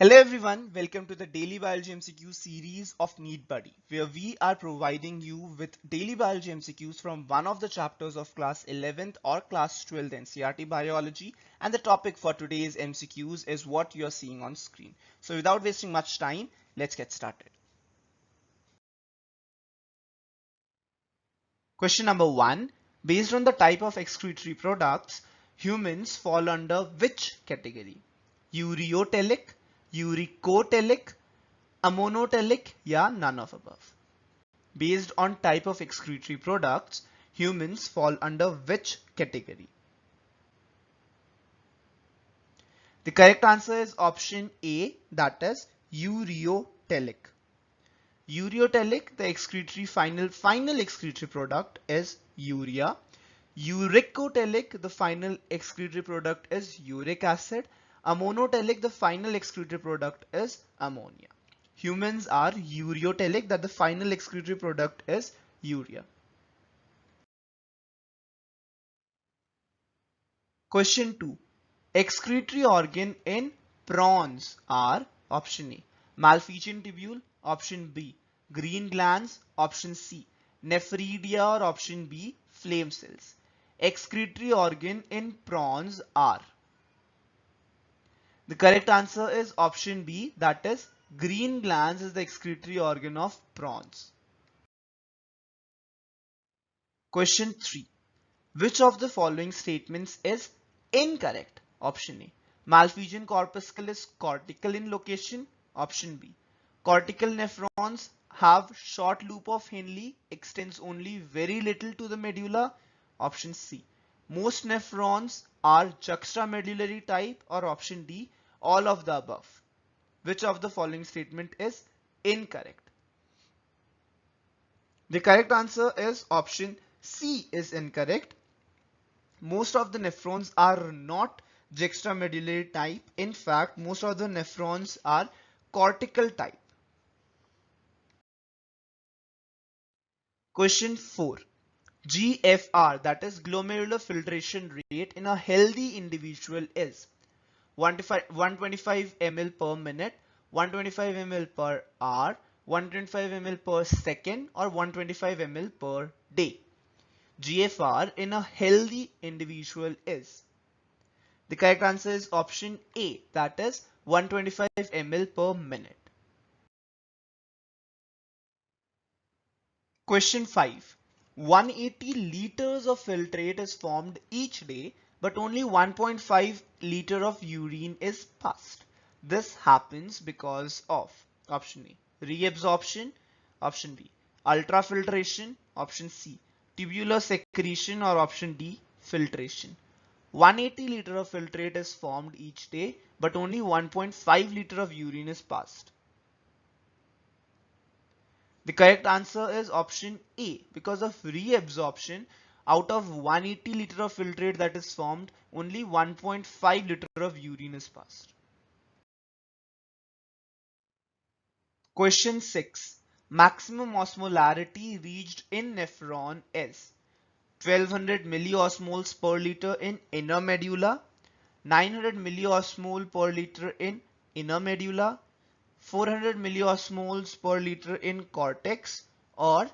Hello everyone, welcome to the Daily Biology MCQ series of NEET Buddy, where we are providing you with daily biology MCQs from one of the chapters of class 11th or class 12th NCERT Biology, and the topic for today's MCQs is what you're seeing on screen. So without wasting much time, let's get started. Question number 1. Based on the type of excretory products, humans fall under which category? Ureotelic, uricotelic, amonotelic या none of above. Based on type of excretory products, humans fall under which category? The correct answer is option A, that is ureotelic. Ureotelic, the excretory final excretory product is urea. Uricotelic, the final excretory product is uric acid. Amonotelic, the final excretory product is ammonia. Humans are ureotelic, that the final excretory product is urea. Question 2. Excretory organ in prawns are option A, Malpighian tubule, option B, green glands, option C, nephridia, or option B, flame cells. Excretory organ in prawns are. The correct answer is option B, that is green glands is the excretory organ of prawns. Question 3. Which of the following statements is incorrect? Option A. Malpighian corpuscle is cortical in location. Option B. Cortical nephrons have short loop of Henle, extends only very little to the medulla. Option C. Most nephrons are juxtamedullary type, or option D. All of the above. Which of the following statement is incorrect? The correct answer is option C is incorrect. Most of the nephrons are not juxtamedullary type. In fact, most of the nephrons are cortical type. Question 4. GFR, that is glomerular filtration rate, in a healthy individual is 125 ml per minute, 125 ml per hour, 125 ml per second, or 125 ml per day. GFR in a healthy individual is. The correct answer is option A, that is 125 ml per minute. Question 5. 180 liters of filtrate is formed each day, but only 1.5 liter of urine is passed. This happens because of option A, reabsorption, option B, ultrafiltration, option C, tubular secretion, or option D, filtration. 180 liter of filtrate is formed each day, but only 1.5 liter of urine is passed. The correct answer is option A. Because of reabsorption, out of 180 liter of filtrate that is formed, only 1.5 liter of urine is passed. Question 6. Maximum osmolarity reached in nephron is 1200 milliosmoles per liter in inner medulla, 900 milliosmole per liter in inner medulla, 400 milliosmoles per liter in cortex, or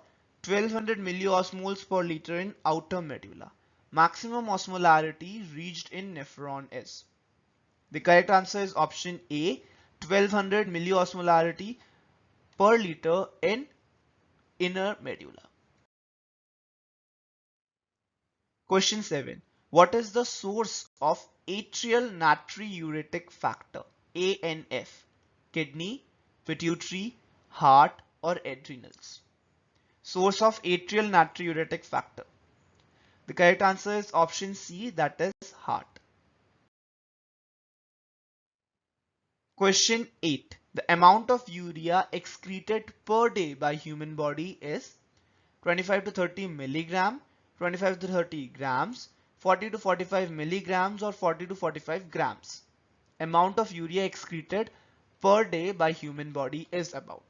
1200 milliosmoles per liter in outer medulla. Maximum osmolarity reached in nephron is. The correct answer is option A, 1200 milliosmolarity per liter in inner medulla. Question 7. What is the source of atrial natriuretic factor, ANF? Kidney, pituitary, heart, or adrenals? Source of atrial natriuretic factor. The correct answer is option C, that is heart. Question 8. The amount of urea excreted per day by human body is 25 to 30 milligram, 25 to 30 grams, 40 to 45 milligrams, or 40 to 45 grams. Amount of urea excreted per day by human body is about.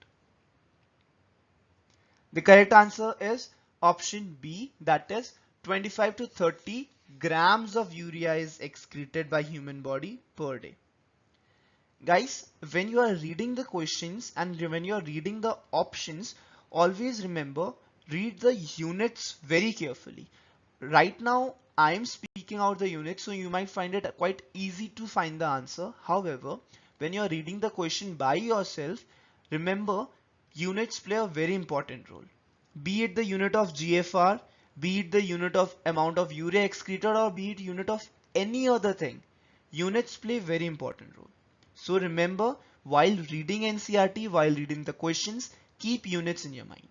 The correct answer is option B, that is 25 to 30 grams of urea is excreted by human body per day. Guys, when you are reading the questions and when you are reading the options, always remember, read the units very carefully. Right now, I am speaking out the units, so you might find it quite easy to find the answer. However, when you are reading the question by yourself, remember, units play a very important role. Be it the unit of GFR, be it the unit of amount of urea excreted, or be it unit of any other thing, units play very important role. So remember, while reading NCERT, while reading the questions, keep units in your mind.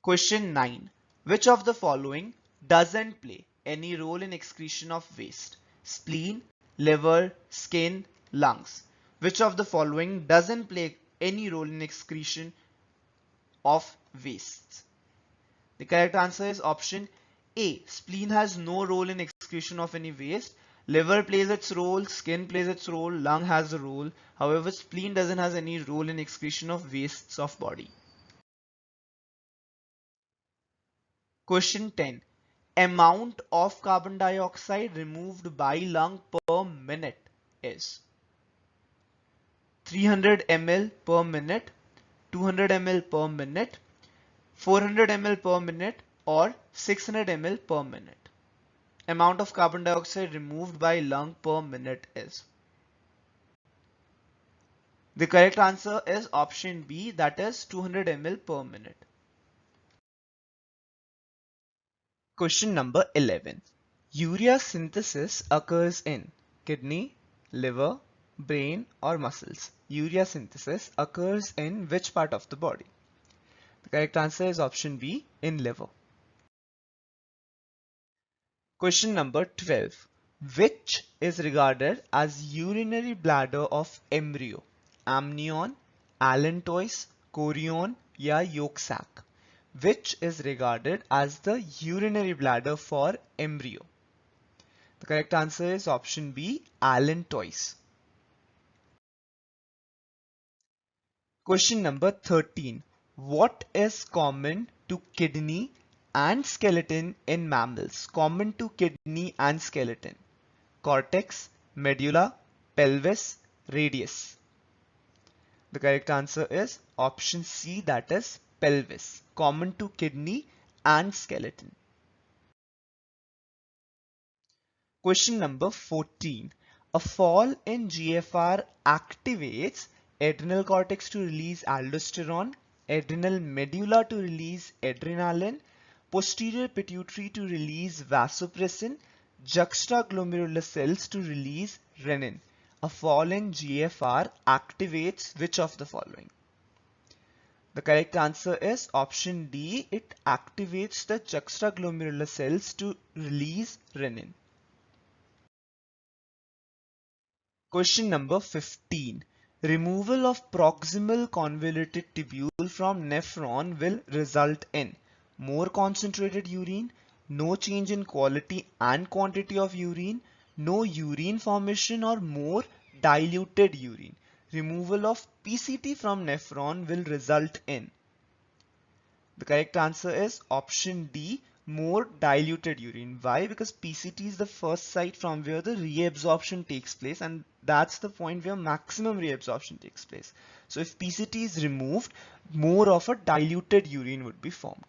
Question 9. Which of the following doesn't play any role in excretion of waste? Spleen, liver, skin, lungs. Which of the following doesn't play any role in excretion of waste? The correct answer is option A. Spleen has no role in excretion of any waste. Liver plays its role, skin plays its role, lung has a role. However, spleen doesn't have any role in excretion of wastes of body. Question 10. Amount of carbon dioxide removed by lung per minute is 300 ml per minute, 200 ml per minute, 400 ml per minute, or 600 ml per minute. Amount of carbon dioxide removed by lung per minute is. The correct answer is option B, that is 200 ml per minute. Question number 11. Urea synthesis occurs in kidney, liver, brain, or muscles. Urea synthesis occurs in which part of the body? The correct answer is option B, in liver. Question number 12. Which is regarded as urinary bladder of embryo? Amnion, allantois, chorion, या yolk sac? Which is regarded as the urinary bladder for embryo? The correct answer is option B, allantois. Question number 13. What is common to kidney and skeleton in mammals? Common to kidney and skeleton. Cortex, medulla, pelvis, radius. The correct answer is option C, that is pelvis. Common to kidney and skeleton. Question number 14. A fall in GFR activates adrenal cortex to release aldosterone, adrenal medulla to release adrenaline, posterior pituitary to release vasopressin, juxtaglomerular cells to release renin. A fall in GFR activates which of the following? The correct answer is option D. It activates the juxtaglomerular cells to release renin. Question number 15. Removal of proximal convoluted tubule from nephron will result in more concentrated urine, no change in quality and quantity of urine, no urine formation, or more diluted urine. Removal of PCT from nephron will result in. The correct answer is option D, more diluted urine. Why? Because PCT is the first site from where the reabsorption takes place, and that's the point where maximum reabsorption takes place. So if PCT is removed, more of a diluted urine would be formed.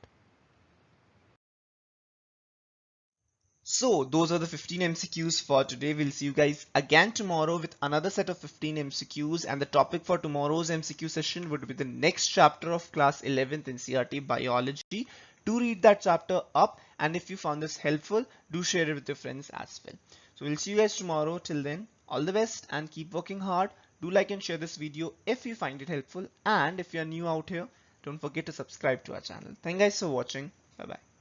So those are the 15 MCQs for today. We'll see you guys again tomorrow with another set of 15 MCQs, and the topic for tomorrow's MCQ session would be the next chapter of class 11th NCERT biology. Do read that chapter up, and if you found this helpful, do share it with your friends as well. So we'll see you guys tomorrow. Till then, all the best and keep working hard. Do like and share this video if you find it helpful, and if you're new out here, don't forget to subscribe to our channel. Thank you guys for watching. Bye bye.